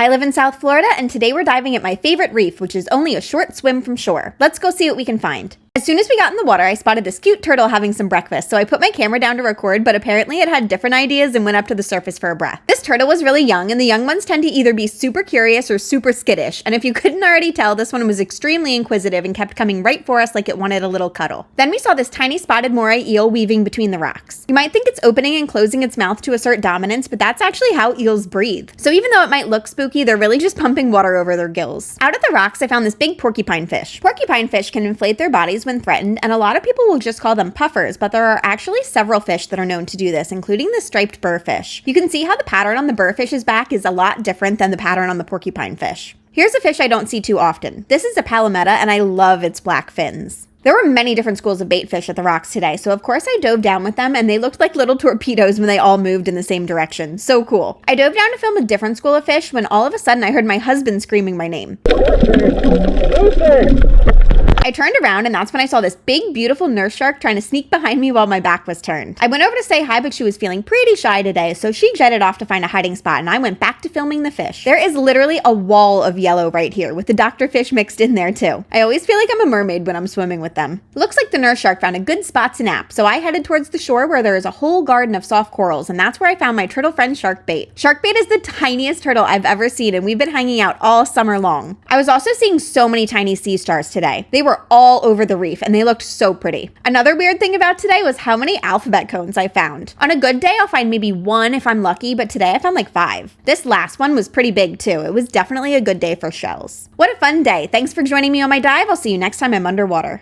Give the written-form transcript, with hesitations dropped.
I live in South Florida, and today we're diving at my favorite reef, which is only a short swim from shore. Let's go see what we can find. As soon as we got in the water, I spotted this cute turtle having some breakfast, so I put my camera down to record, but apparently it had different ideas and went up to the surface for a breath. This turtle was really young, and the young ones tend to either be super curious or super skittish, and if you couldn't already tell, this one was extremely inquisitive and kept coming right for us like it wanted a little cuddle. Then we saw this tiny spotted moray eel weaving between the rocks. You might think it's opening and closing its mouth to assert dominance, but that's actually how eels breathe. So even though it might look spooky, they're really just pumping water over their gills. Out at the rocks, I found this big porcupine fish. Porcupine fish can inflate their bodies when threatened, and a lot of people will just call them puffers, but there are actually several fish that are known to do this, including the striped burrfish. You can see how the pattern on the burrfish's back is a lot different than the pattern on the porcupine fish. Here's a fish I don't see too often. This is a palometa, and I love its black fins. There were many different schools of bait fish at the rocks today, so of course I dove down with them, and they looked like little torpedoes when they all moved in the same direction. So cool. I dove down to film a different school of fish when all of a sudden I heard my husband screaming my name. I turned around, and that's when I saw this big, beautiful nurse shark trying to sneak behind me while my back was turned. I went over to say hi, but she was feeling pretty shy today, so she jetted off to find a hiding spot, and I went back to filming the fish. There is literally a wall of yellow right here, with the Dr. Fish mixed in there too. I always feel like I'm a mermaid when I'm swimming with them. Looks like the nurse shark found a good spot to nap, so I headed towards the shore where there is a whole garden of soft corals, and that's where I found my turtle friend Sharkbait. Sharkbait is the tiniest turtle I've ever seen, and we've been hanging out all summer long. I was also seeing so many tiny sea stars today. They were all over the reef, and they looked so pretty. Another weird thing about today was how many alphabet cones I found. On a good day, I'll find maybe one if I'm lucky, but today I found like 5. This last one was pretty big too. It was definitely a good day for shells. What a fun day. Thanks for joining me on my dive. I'll see you next time I'm underwater.